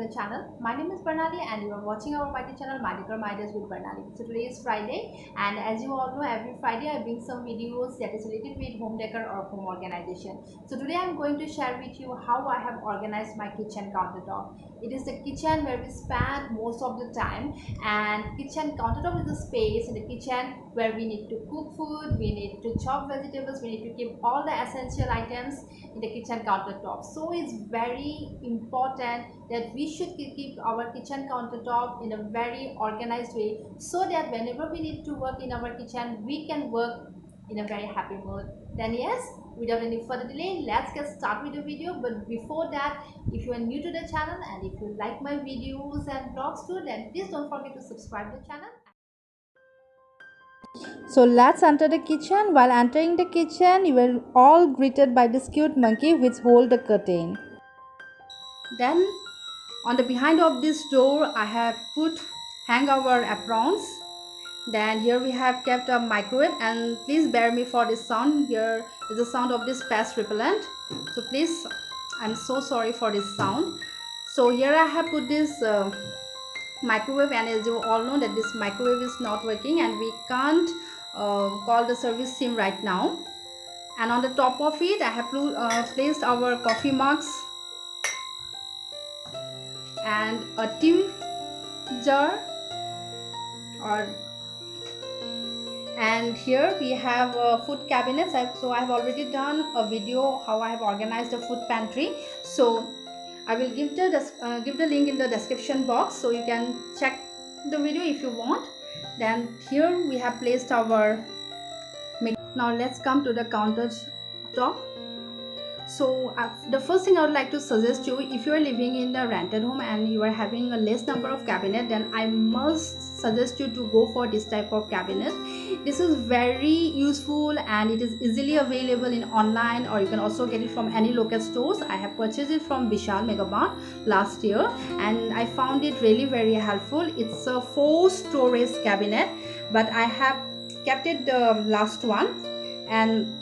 the channel. My name is Barnali and you are watching our mighty channel Magical Ideas with Barnali. So today is Friday, and as you all know, every Friday I bring some videos that is related with home decor or home organization. So today I am going to share with you how I have organized my kitchen countertop. It is the kitchen where we spend most of the time, and kitchen countertop is the space in the kitchen where we need to cook food, we need to chop vegetables, we need to keep all the essential items in the kitchen countertop. So it's very important that we should keep our kitchen countertop in a very organized way, so that whenever we need to work in our kitchen we can work in a very happy mood. Then yes, without any further delay, let's get started with the video. But before that, if you are new to the channel and if you like my videos and vlogs too, then please don't forget to subscribe to the channel. So let's enter the kitchen. While entering the kitchen, you will all greeted by this cute monkey which hold the curtain. Then on the behind of this door, I have hang our aprons. Then here we have kept a microwave, and please bear me for this sound. Here is the sound of this pest repellent. So please, I'm so sorry for this sound. So here I have put this microwave, and as you all know that this microwave is not working and we can't call the service team right now. And on the top of it I have placed our coffee mugs and a tea jar, and here we have food cabinets. So I have already done a video how I have organized a food pantry, so I will give the link in the description box, so you can check the video if you want. Then here we have placed our mix. Now let's come to the countertop. So the first thing I would like to suggest you, if you are living in a rented home and you are having a less number of cabinet, then I must suggest you to go for this type of cabinet. This is very useful and it is easily available in online, or you can also get it from any local stores. I have purchased it from Vishal Megabart last year and I found it really very helpful. It's a 4 storage cabinet, but I have kept it the last one, and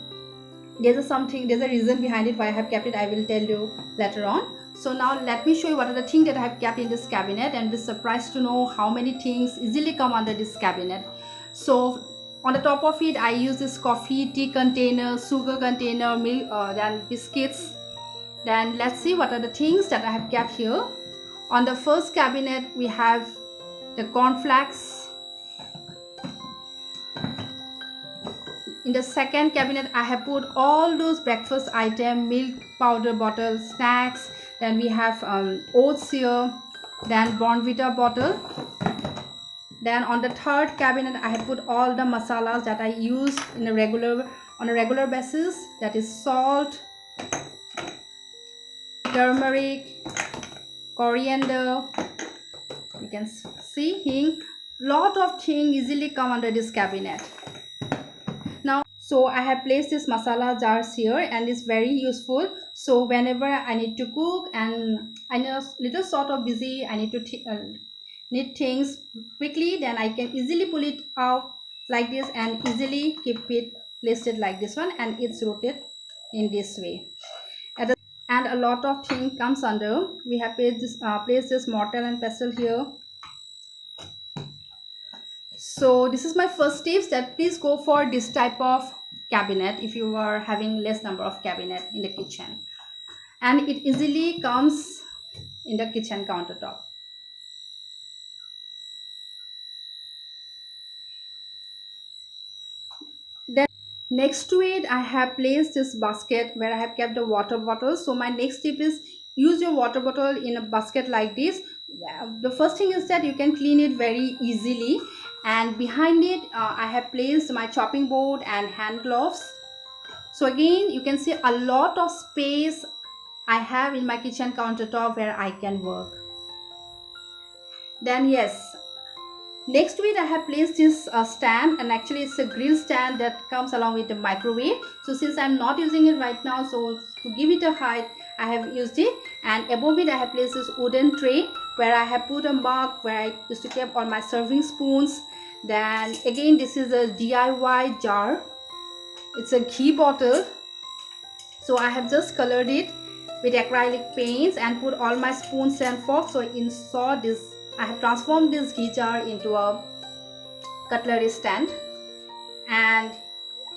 there's a reason behind it why I have kept it. I will tell you later on. So now let me show you what are the things that I have kept in this cabinet, and be surprised to know how many things easily come under this cabinet. So on the top of it I use this coffee, tea container, sugar container, milk, then biscuits. Then let's see what are the things that I have kept here. On the first cabinet we have the cornflakes. In the second cabinet I have put all those breakfast items, milk powder bottle, snacks. Then we have oats here, then Bournvita bottle. Then on the third cabinet I have put all the masalas that I use on a regular basis, that is salt, turmeric, coriander, you can see hing. Lot of things easily come under this cabinet. So I have placed this masala jars here, and it's very useful. So whenever I need to cook and I'm a little sort of busy, I need to need things quickly, then I can easily pull it out like this and easily keep it listed like this one, and it's rotated in this way. And a lot of things comes under. We have placed this mortar and pestle here. So this is my first tips, that please go for this type of cabinet if you are having less number of cabinet in the kitchen, and it easily comes in the kitchen countertop. Then next to it I have placed this basket where I have kept the water bottles. So my next tip is, use your water bottle in a basket like this. The first thing is that you can clean it very easily, and behind it I have placed my chopping board and hand gloves. So again you can see a lot of space I have in my kitchen countertop where I can work. Then yes, next to it I have placed this stand, and actually it's a grill stand that comes along with the microwave. So since I'm not using it right now, so to give it a height I have used it. And above it I have placed this wooden tray where I have put a mug where I used to keep all my serving spoons. Then again this is a DIY jar. It's a ghee bottle, so I have just colored it with acrylic paints and put all my spoons and forks. So in short, this I have transformed this ghee jar into a cutlery stand. And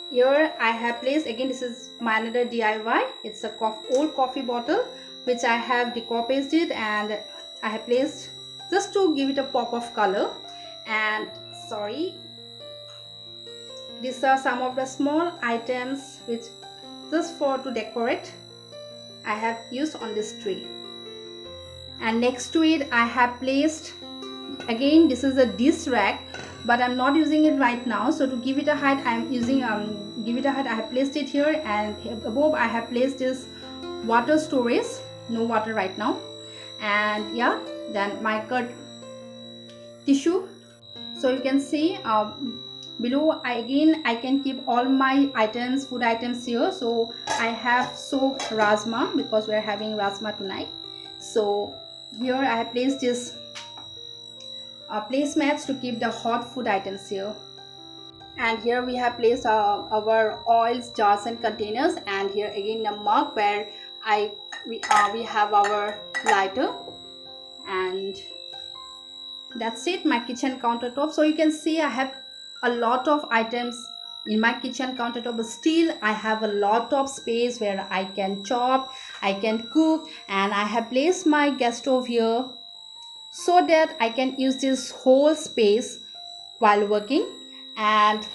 here I have placed, again this is my another DIY, it's a old coffee bottle which I have decoupaged it, and I have placed just to give it a pop of color. And sorry, these are some of the small items which just for to decorate I have used on this tray. And next to it I have placed, again this is a dish rack, but I'm not using it right now. So to give it a height, I'm using give it a height, I have placed it here, and above I have placed this water storage, no water right now. And yeah, then my cut tissue. So you can see below I can keep all my items, food items here. So I have soaked rajma because we are having rajma tonight. So here I have placed this placemats to keep the hot food items here. And here we have placed our oils, jars and containers, and here again a mug where we have our lighter. And that's it, my kitchen countertop. So you can see I have a lot of items in my kitchen countertop, but still I have a lot of space where I can chop, I can cook, and I have placed my gas stove here so that I can use this whole space while working. And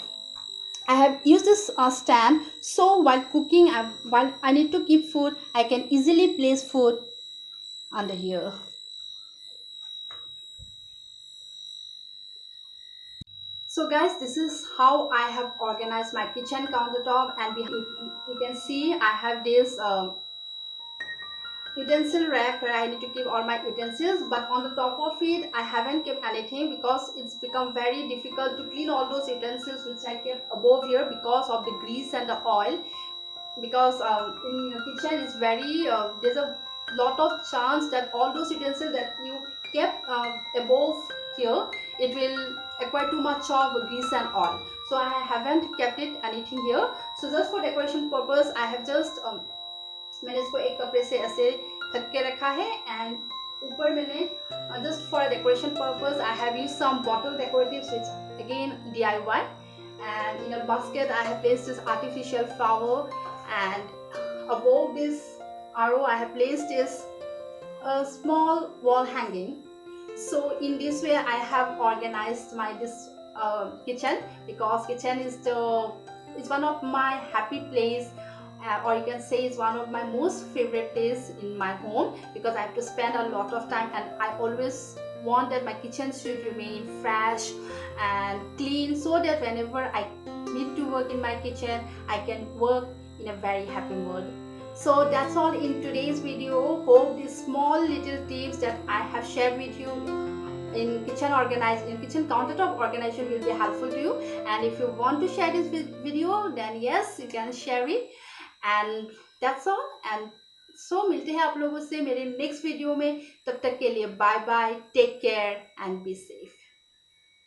I have used this stand, so while cooking, while I need to keep food, I can easily place food under here. So guys, this is how I have organized my kitchen countertop. And you can see I have this utensil rack where I need to keep all my utensils, but on the top of it I haven't kept anything because it's become very difficult to clean all those utensils which I kept above here because of the grease and the oil. Because in your kitchen it's very there's a lot of chance that all those utensils that you kept above here, it will acquire too much of grease and oil. So I haven't kept it anything here. So just for decoration purpose I have just मैंने इसको एक कपड़े से ऐसे ढक के रखा है. एंड ऊपर मैंने just for decoration purpose I have used some bottle decoratives which again DIY. And in a basket I have placed this artificial flower, and above this arrow I have placed this a small wall hanging. So in this way I have organized my this kitchen, because kitchen is one of my happy place, or you can say it's one of my most favorite place in my home, because I have to spend a lot of time, and I always want that my kitchen should remain fresh and clean, so that whenever I need to work in my kitchen I can work in a very happy mood. So that's all in today's video. Hope these small little tips that I have shared with you in kitchen countertop organization will be helpful to you. And if you want to share this video, then yes, you can share it. And that's all. And so मिलते हैं आप लोगों से मेरे next video में. तब तक के लिए bye bye, take care and be safe.